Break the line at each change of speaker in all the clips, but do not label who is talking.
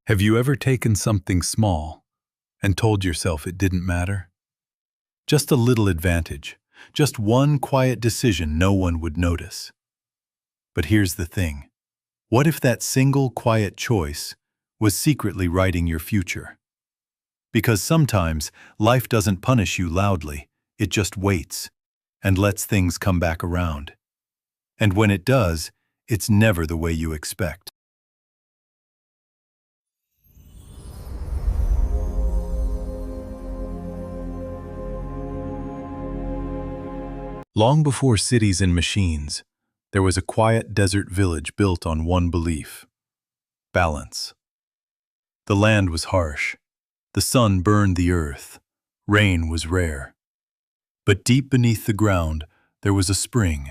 Have you ever taken something small and told yourself it didn't matter? Just a little advantage, just one quiet decision no one would notice. But here's the thing. What if that single quiet choice was secretly writing your future? Because sometimes life doesn't punish you loudly, it just waits and lets things come back around. And when it does, it's never the way you expect. Long before cities and machines, there was a quiet desert village built on one belief: balance. The land was harsh. The sun burned the earth. Rain was rare. But deep beneath the ground, there was a spring,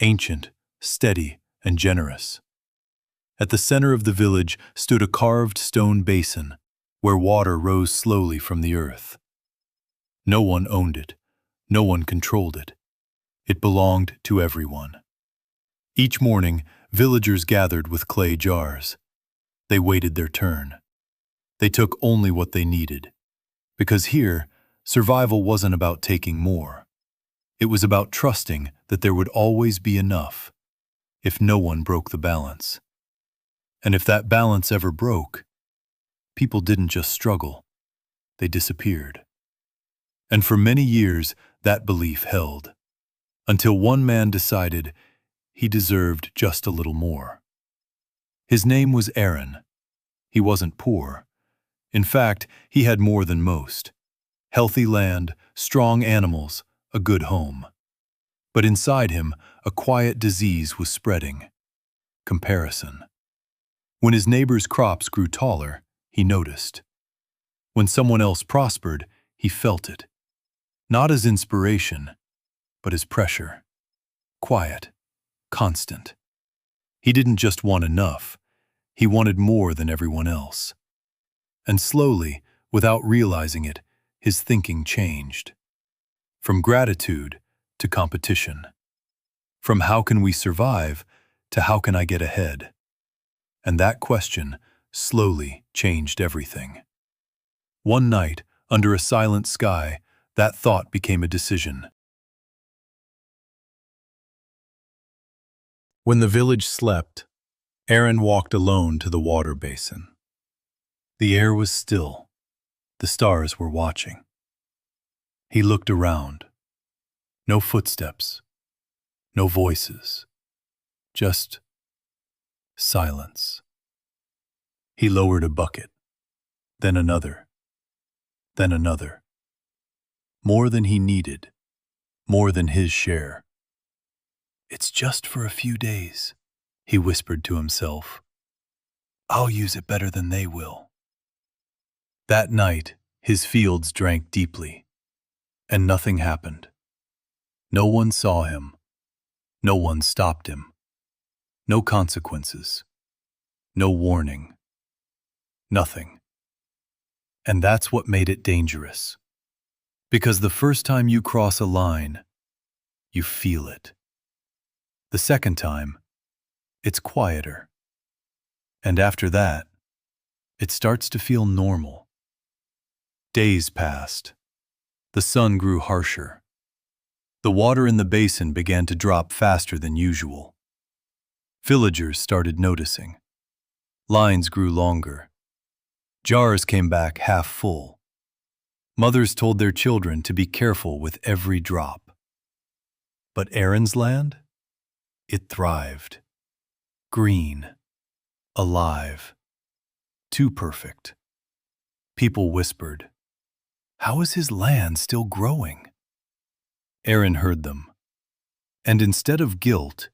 ancient, steady, and generous. At the center of the village stood a carved stone basin where water rose slowly from the earth. No one owned it. No one controlled it. It belonged to everyone. Each morning, villagers gathered with clay jars. They waited their turn. They took only what they needed. Because here, survival wasn't about taking more. It was about trusting that there would always be enough, if no one broke the balance. And if that balance ever broke, people didn't just struggle, they disappeared. And for many years, that belief held. Until one man decided he deserved just a little more. His name was Arin. He wasn't poor. In fact, he had more than most. Healthy land, strong animals, a good home. But inside him, a quiet disease was spreading: comparison. When his neighbor's crops grew taller, he noticed. When someone else prospered, he felt it. Not as inspiration, but as pressure. Quiet, constant. He didn't just want enough, he wanted more than everyone else. And slowly, without realizing it, his thinking changed. From gratitude to competition. From how can we survive to how can I get ahead? And that question slowly changed everything. One night, under a silent sky, that thought became a decision. When the village slept, Arin walked alone to the water basin. The air was still. The stars were watching. He looked around. No footsteps. No voices. Just silence. He lowered a bucket. Then another. Then another. More than he needed. More than his share. "It's just for a few days," he whispered to himself. "I'll use it better than they will." That night, his fields drank deeply, and nothing happened. No one saw him. No one stopped him. No consequences. No warning. Nothing. And that's what made it dangerous. Because the first time you cross a line, you feel it. The second time, it's quieter. And after that, it starts to feel normal. Days passed. The sun grew harsher. The water in the basin began to drop faster than usual. Villagers started noticing. Lines grew longer. Jars came back half full. Mothers told their children to be careful with every drop. But Arin's land? It thrived. Green. Alive. Too perfect. People whispered, "How is his land still growing?" Arin heard them. And instead of guilt,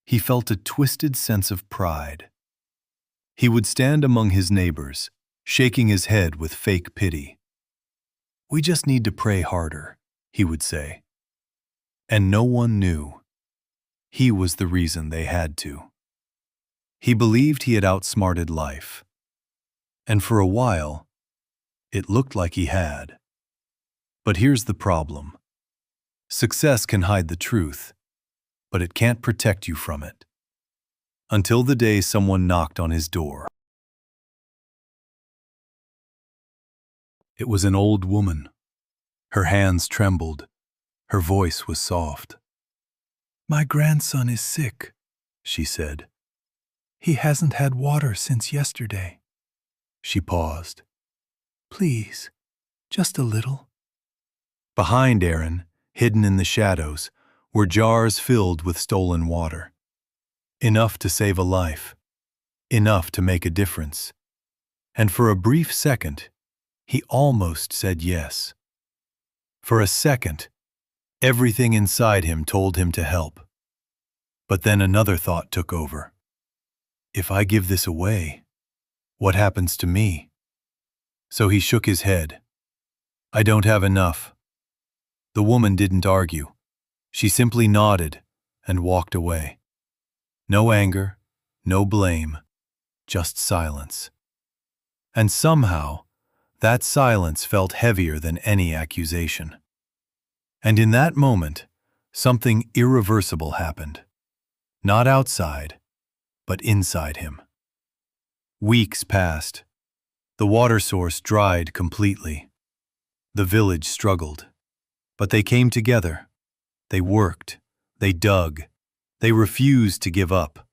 he felt a twisted sense of pride. He would stand among his neighbors, shaking his head with fake pity. "We just need to pray harder," he would say. And no one knew. He was the reason they had to. He believed he had outsmarted life. And for a while, it looked like he had. But here's the problem. Success can hide the truth, but it can't protect you from it. Until the day someone knocked on his door. It was an old woman. Her hands trembled. Her voice was soft. "My grandson is sick," she said. "He hasn't had water since yesterday." She paused. "Please, just a little." Behind Arin, hidden in the shadows, were jars filled with stolen water. Enough to save a life. Enough to make a difference. And for a brief second, he almost said yes. For a second, everything inside him told him to help. But then another thought took over. If I give this away, what happens to me? So he shook his head. "I don't have enough." The woman didn't argue. She simply nodded and walked away. No anger, no blame, just silence. And somehow, that silence felt heavier than any accusation. And in that moment, something irreversible happened. Not outside, but inside him. Weeks passed. The water source dried completely. The village struggled. But they came together. They worked. They dug. They refused to give up.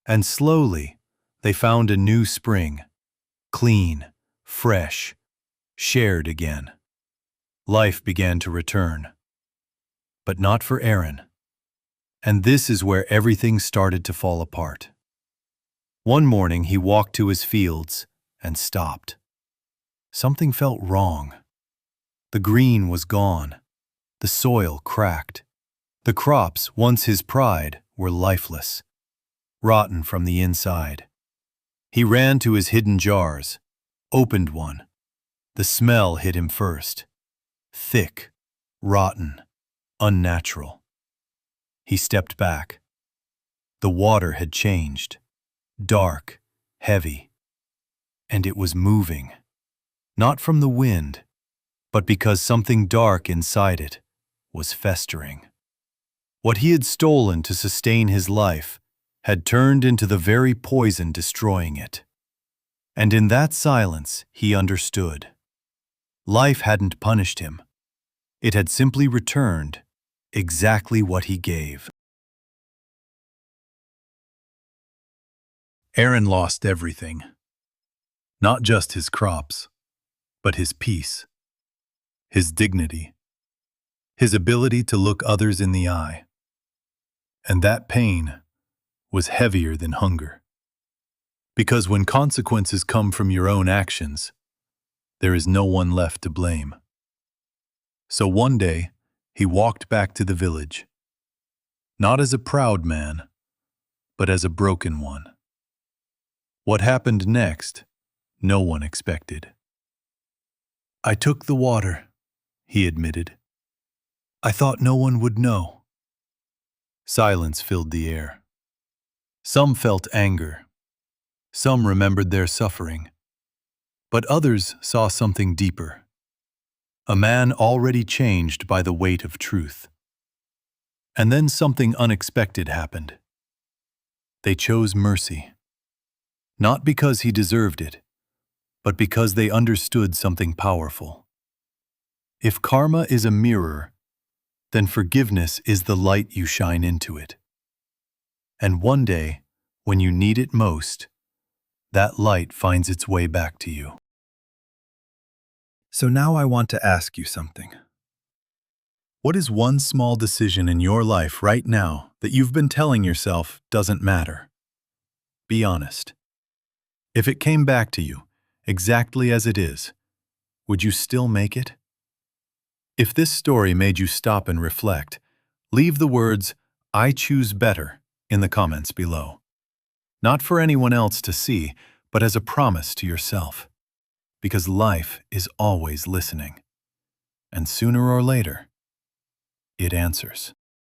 And slowly, they found a new spring. Clean, fresh, shared again. Life began to return. But not for Arin. And this is where everything started to fall apart. One morning he walked to his fields and stopped. Something felt wrong. The green was gone. The soil cracked. The crops, once his pride, were lifeless, rotten from the inside. He ran to his hidden jars, opened one. The smell hit him first. Thick, rotten, unnatural. He stepped back. The water had changed. Dark, heavy. And it was moving. Not from the wind, but because something dark inside it was festering. What he had stolen to sustain his life had turned into the very poison destroying it. And in that silence, he understood. Life hadn't punished him. It had simply returned exactly what he gave. Arin lost everything. Not just his crops, but his peace, his dignity, his ability to look others in the eye. And that pain was heavier than hunger. Because when consequences come from your own actions, there is no one left to blame. So one day, he walked back to the village, not as a proud man, but as a broken one. What happened next, no one expected. "I took the water," he admitted. "I thought no one would know." Silence filled the air. Some felt anger. Some remembered their suffering. But others saw something deeper. A man already changed by the weight of truth. And then something unexpected happened. They chose mercy. Not because he deserved it, but because they understood something powerful. If karma is a mirror, then forgiveness is the light you shine into it. And one day, when you need it most, that light finds its way back to you. So now I want to ask you something. What is one small decision in your life right now that you've been telling yourself doesn't matter? Be honest. If it came back to you, exactly as it is, would you still make it? If this story made you stop and reflect, leave the words, "I choose better," in the comments below. Not for anyone else to see, but as a promise to yourself. Because life is always listening. And sooner or later, it answers.